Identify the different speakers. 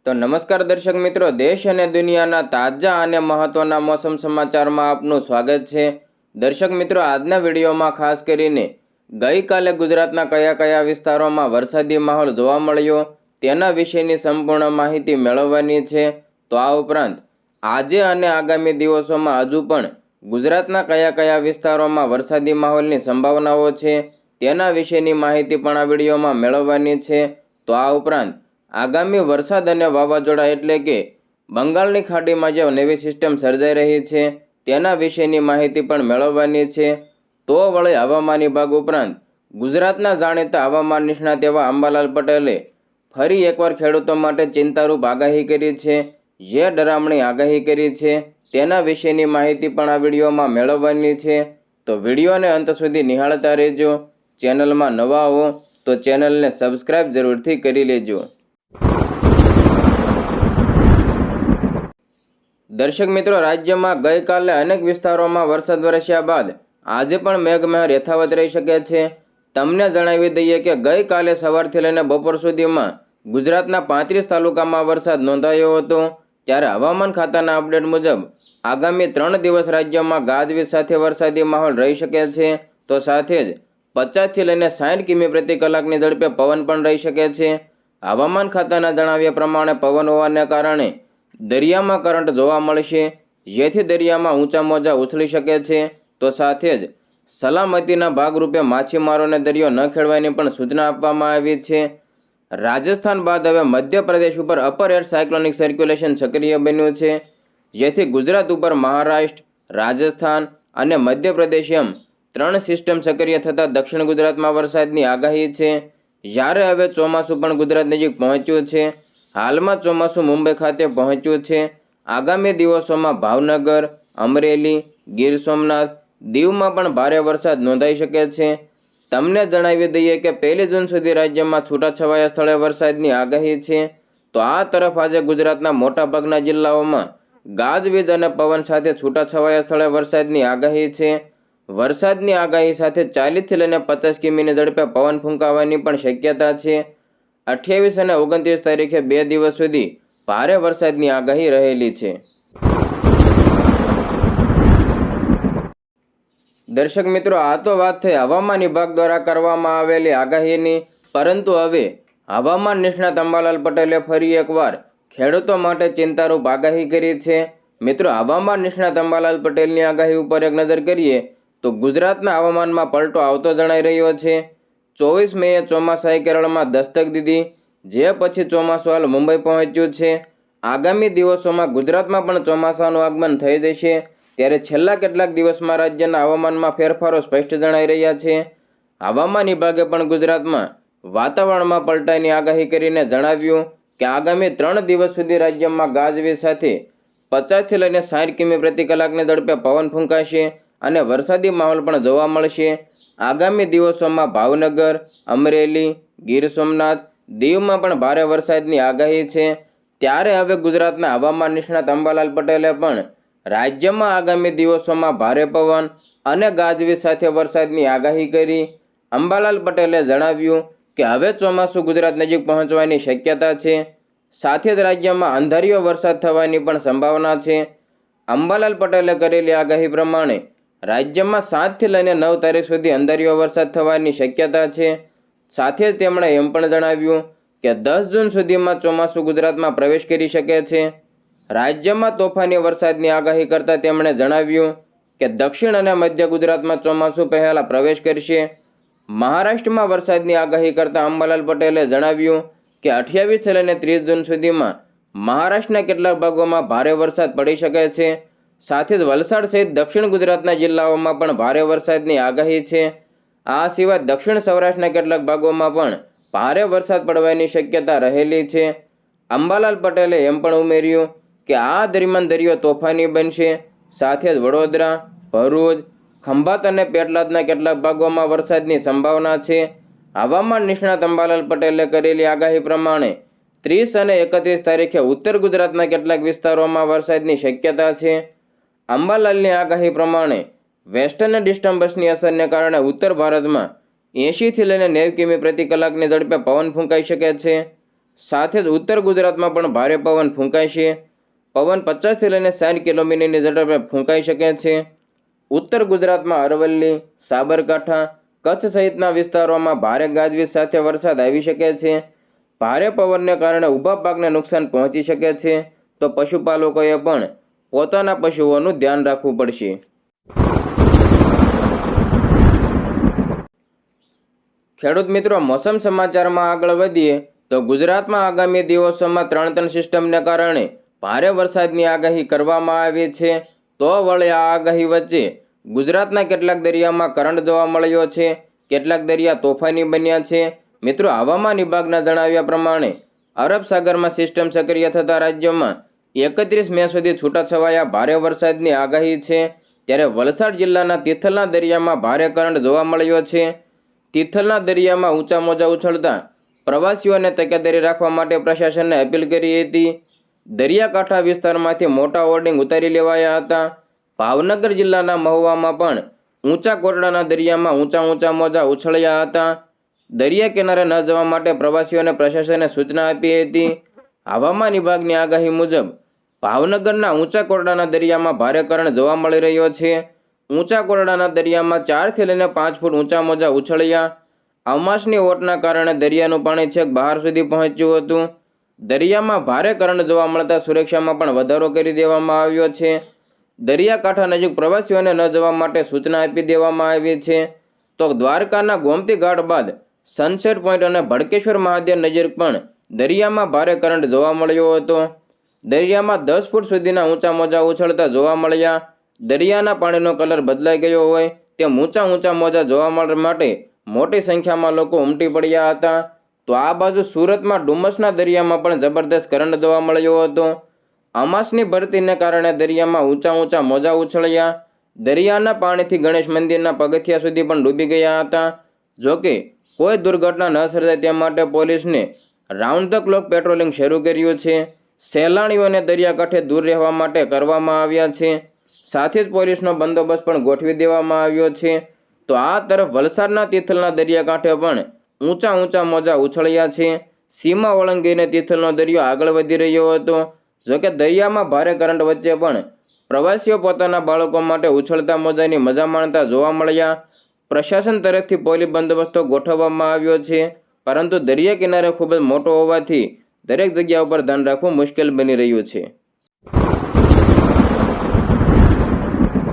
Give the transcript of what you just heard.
Speaker 1: તો નમસ્કાર દર્શક મિત્રો, દેશ અને દુનિયાના તાજા અને મહત્વના મોસમ સમાચારમાં આપનું સ્વાગત છે। દર્શક મિત્રો, આજના વિડીયોમાં ખાસ કરીને ગઈકાલે ગુજરાતના કયા કયા વિસ્તારોમાં વરસાદી માહોલ જોવા મળ્યો તેના વિશેની સંપૂર્ણ માહિતી મેળવવાની છે। તો આ ઉપરાંત આજે અને આગામી દિવસોમાં હજુ પણ ગુજરાતના કયા કયા વિસ્તારોમાં વરસાદી માહોલની સંભાવનાઓ છે તેના વિશેની માહિતી પણ આ વિડીયોમાં મેળવવાની છે। તો આ ઉપરાંત આગામી વરસાદ અને વાવાઝોડા એટલે કે બંગાળની ખાડીમાં જે નવી સિસ્ટમ સર્જાઈ રહી છે તેના વિશેની માહિતી પણ મેળવવાની છે। તો વળી હવામાન વિભાગ ઉપરાંત ગુજરાતના જાણીતા હવામાન નિષ્ણાત એવા અંબાલાલ પટેલે ફરી એકવાર ખેડૂતો માટે ચિંતારૂપ આગાહી કરી છે। જે ડરામણી આગાહી કરી છે તેના વિશેની માહિતી પણ આ વિડીયોમાં મેળવવાની છે। તો વિડીયોને અંત સુધી નિહાળતા રહેજો। ચેનલમાં નવા હો તો ચેનલને સબસ્ક્રાઇબ જરૂરથી કરી લેજો। દર્શક મિત્રો, રાજ્યમાં ગઈકાલે અનેક વિસ્તારોમાં વરસાદ વરસ્યા બાદ આજે પણ મેઘમહેર યથાવત રહી શકે છે। તમને જણાવી દઈએ કે ગઈકાલે સવારથી લઈને બપોર સુધીમાં ગુજરાતના 35 તાલુકામાં વરસાદ નોંધાયો હતો। ત્યારે હવામાન ખાતાના અપડેટ મુજબ આગામી 3 દિવસ રાજ્યમાં ગાજવીજ સાથે વરસાદી માહોલ રહી શકે છે। તો સાથે જ 50 થી લઈને 60 કિમી પ્રતિ કલાકની ઝડપે પવન પણ રહી શકે છે। હવામાન ખાતાના જણાવ્યા પ્રમાણે પવન હોવાને કારણે દરિયામાં કરંટ જોવા મળશે, જેથી દરિયામાં ઊંચા મોજા ઉછળી શકે છે। તો સાથે જ સલામતીના ભાગરૂપે માછીમારોને દરિયો ન ખેડવાની પણ સૂચના આપવામાં આવી છે। રાજસ્થાન બાદ હવે મધ્યપ્રદેશ ઉપર અપર એર સાયક્લોનિક સર્ક્યુલેશન સક્રિય બન્યું છે, જેથી ગુજરાત ઉપર મહારાષ્ટ્ર, રાજસ્થાન અને મધ્યપ્રદેશ એમ 3 સિસ્ટમ સક્રિય થતાં દક્ષિણ ગુજરાતમાં વરસાદની આગાહી છે। જ્યારે હવે ચોમાસું પણ ગુજરાત નજીક પહોંચ્યું છે। હાલમાં ચોમાસું મુંબઈ ખાતે પહોંચ્યું છે। આગામી દિવસોમાં ભાવનગર, અમરેલી, ગીર સોમનાથ, દીવમાં પણ ભારે વરસાદ નોંધાઈ શકે છે। તમને જણાવી દઈએ કે 1 જૂન સુધી રાજ્યમાં છૂટાછવાયા સ્થળે વરસાદની આગાહી છે। તો આ તરફ આજે ગુજરાતના મોટાભાગના જિલ્લાઓમાં ગાજવીજ અને પવન સાથે છૂટાછવાયા સ્થળે વરસાદની આગાહી છે। વરસાદની આગાહી સાથે 40 થી લઈને 50 કિમીની ઝડપે પવન ફૂંકાવાની પણ શક્યતા છે। 28 અને 29 તારીખે 2 દિવસ સુધી ભારે વરસાદની આગાહી રહેલી છે। દર્શક મિત્રો, આ તો વાત થઈ હવામાન વિભાગ દ્વારા કરવામાં આવેલી આગાહીની, પરંતુ હવે હવામાન નિષ્ણાત અંબાલાલ પટેલે ફરી એકવાર ખેડૂતો માટે ચિંતારૂપ આગાહી કરી છે। મિત્રો, હવામાન નિષ્ણાત અંબાલાલ પટેલની આગાહી ઉપર એક નજર કરીએ તો ગુજરાતના હવામાનમાં પલટો આવતો જણાઈ રહ્યો છે। 24 મેએ ચોમાસાએ કેરળમાં દસ્તક દીધી, જે પછી ચોમાસું હાલ મુંબઈ પહોંચ્યું છે। આગામી દિવસોમાં ગુજરાતમાં પણ ચોમાસાનું આગમન થઈ જશે। ત્યારે છેલ્લા કેટલાક દિવસમાં રાજ્યના હવામાનમાં ફેરફારો સ્પષ્ટ જણાઈ રહ્યા છે। હવામાન વિભાગે પણ ગુજરાતમાં વાતાવરણમાં પલટાની આગાહી કરીને જણાવ્યું કે આગામી 3 દિવસ સુધી રાજ્યમાં ગાજવીજ સાથે 50 થી લઈને 60 કિમી પ્રતિ કલાકની ઝડપે પવન ફૂંકાશે અને વરસાદી માહોલ પણ જોવા મળશે। આગામી દિવસોમાં ભાવનગર, અમરેલી, ગીર સોમનાથ, દીવમાં પણ ભારે વરસાદની આગાહી છે। ત્યારે હવે ગુજરાતના હવામાન નિષ્ણાત અંબાલાલ પટેલે પણ રાજ્યમાં આગામી દિવસોમાં ભારે પવન અને ગાજવીજ સાથે વરસાદની આગાહી કરી। અંબાલાલ પટેલે જણાવ્યું કે હવે ચોમાસું ગુજરાત નજીક પહોંચવાની શક્યતા છે, સાથે જ રાજ્યમાં અંધારિયો વરસાદ થવાની પણ સંભાવના છે। અંબાલાલ પટેલે કરેલી આગાહી પ્રમાણે રાજ્યમાં 7 થી લઈને 9 તારીખ સુધી અંધારિયો વરસાદ થવાની શક્યતા છે। સાથે જ તેમણે એમ પણ જણાવ્યું કે 10 જૂન સુધીમાં ચોમાસું ગુજરાતમાં પ્રવેશ કરી શકે છે। રાજ્યમાં તોફાની વરસાદની આગાહી કરતા તેમણે જણાવ્યું કે દક્ષિણ અને મધ્ય ગુજરાતમાં ચોમાસું પહેલા પ્રવેશ કરશે। મહારાષ્ટ્રમાં વરસાદની આગાહી કરતા અંબાલાલ પટેલે જણાવ્યું કે 28 થી લઈને 30 જૂન સુધીમાં મહારાષ્ટ્રના કેટલાક ભાગોમાં ભારે વરસાદ પડી શકે છે। સાથે જ વલસાડ સહિત દક્ષિણ ગુજરાતના જિલ્લાઓમાં પણ ભારે વરસાદની આગાહી છે। આ સિવાય દક્ષિણ સૌરાષ્ટ્રના કેટલાક ભાગોમાં પણ ભારે વરસાદ પડવાની શક્યતા રહેલી છે। અંબાલાલ પટેલે એમ પણ ઉમેર્યું કે આ દરમિયાન દરિયો તોફાની બનશે। સાથે જ વડોદરા, ભરૂચ, ખંભાત અને પેટલાદના કેટલાક ભાગોમાં વરસાદની સંભાવના છે। હવામાન નિષ્ણાત અંબાલાલ પટેલે કરેલી આગાહી પ્રમાણે 30 અને 31 તારીખે ઉત્તર ગુજરાતના કેટલાક વિસ્તારોમાં વરસાદની શક્યતા છે। અંબાલાલની આગાહી પ્રમાણે વેસ્ટર્ન ડિસ્ટર્બન્સની અસરને કારણે ઉત્તર ભારતમાં 80 થી લઈને 90 કિમી પ્રતિ કલાકની ઝડપે પવન ફૂંકાઈ શકે છે। સાથે જ ઉત્તર ગુજરાતમાં પણ ભારે પવન ફૂંકાશે. પવન 50 થી લઈને 60 કિલોમીટરની ઝડપે ફૂંકાઈ શકે છે. ઉત્તર ગુજરાતમાં અરવલ્લી, સાબરકાંઠા, કચ્છ સહિતના વિસ્તારોમાં ભારે ગાજવીજ સાથે વરસાદ આવી શકે છે. ભારે પવનને કારણે ઊભા પાકને નુકસાન પહોંચી શકે છે, તો પશુપાલકોએ પણ પોતાના પશુઓનું ધ્યાન રાખવું પડશે. ખેડૂત મિત્રો, મોસમ સમાચારમાં આગળ વધીએ તો ગુજરાતમાં આગામી દિવસોમાં 3 સિસ્ટમને કારણે ભારે વરસાદની આગાહી કરવામાં આવી છે. તો વળી આ આગાહી વચ્ચે ગુજરાતના કેટલાક દરિયામાં કરંટ જોવા મળ્યો છે. કેટલાક દરિયા તોફાની બન્યા છે. મિત્રો, હવામાન વિભાગના જણાવ્યા પ્રમાણે અરબ સાગરમાં સિસ્ટમ સક્રિય થતા રાજ્યોમાં 31 મે સુધી છૂટાછવાયા ભારે વરસાદની આગાહી છે. ત્યારે વલસાડ જિલ્લાના તિથલના દરિયામાં ભારે કરંટ જોવા મળ્યો છે. તિથલના દરિયામાં ઊંચા મોજા ઉછળતા પ્રવાસીઓને તકેદારી રાખવા માટે પ્રશાસનને અપીલ કરી હતી. દરિયાકાંઠા વિસ્તારમાંથી મોટા હોર્ડિંગ ઉતારી લેવાયા હતા. ભાવનગર જિલ્લાના મહુવામાં પણ ઊંચા કોટડાના દરિયામાં ઊંચા મોજા ઉછળ્યા હતા. દરિયા કિનારે ન જવા માટે પ્રવાસીઓને પ્રશાસને સૂચના આપી હતી. હવામાન વિભાગની આગાહી મુજબ ભાવનગરના ઊંચા કોટડાના દરિયામાં ભારે કરંટ જોવા મળી રહ્યો છે. ઊંચા કોટડાના દરિયામાં 4 થી લઈને 5 ફૂટ ઊંચા મોજા ઉછળ્યા. અમાસની ઓટના કારણે દરિયાનું પાણી છેક બહાર સુધી પહોંચ્યું હતું. દરિયામાં ભારે કરંટ જોવા મળતા સુરક્ષામાં પણ વધારો કરી દેવામાં આવ્યો છે. દરિયાકાંઠા નજીક પ્રવાસીઓને ન જવા માટે સૂચના આપી દેવામાં આવી છે. તો દ્વારકાના ગોમતી ઘાટ બાદ સનસેટ પોઈન્ટ અને ભડકેશ્વર મહાદેવ નજીક પણ દરિયામાં ભારે કરંટ જોવા મળ્યો હતો. દરિયામાં 10 ફૂટ સુધીના ઊંચા મોજા ઉછળતા જોવા મળ્યા. દરિયાના પાણીનો કલર બદલાઈ ગયો હોય તેમ ઊંચા મોજા જોવા મળવા માટે મોટી સંખ્યામાં લોકો ઉમટી પડ્યા હતા. તો આ બાજુ સુરતમાં ડુમસના દરિયામાં પણ જબરદસ્ત કરંટ જોવા મળ્યો હતો. અમાસની ભરતીને કારણે દરિયામાં ઊંચા મોજા ઉછળ્યા. દરિયાના પાણીથી ગણેશ મંદિરના પગથિયા સુધી પણ ડૂબી ગયા હતા. જોકે કોઈ દુર્ઘટના ન સર્જાય તે માટે પોલીસને રાઉન્ડ ધ ક્લોક પેટ્રોલિંગ શરૂ કર્યું છે. સહેલાણીઓને દરિયાકાંઠે દૂર રહેવા માટે કરવામાં આવ્યા છે. સાથે જ પોલીસનો બંદોબસ્ત પણ ગોઠવી દેવામાં આવ્યો છે. તો આ તરફ વલસાડના તિથલના દરિયાકાંઠે પણ ઊંચા મોજા ઉછળ્યા છે. સીમા ઓળંગીને તિથલનો દરિયો આગળ વધી રહ્યો હતો. જોકે દરિયામાં ભારે કરંટ વચ્ચે પણ પ્રવાસીઓ પોતાના બાળકો માટે ઉછળતા મોજાની મજા માણતા જોવા મળ્યા. પ્રશાસન તરફથી પોલીસ બંદોબસ્તો ગોઠવવામાં આવ્યો છે, પરંતુ દરિયા કિનારે ખૂબ જ મોટો હોવાથી દરેક જગ્યા ઉપર ધ્યાન રાખવું મુશ્કેલ બની રહ્યું છે.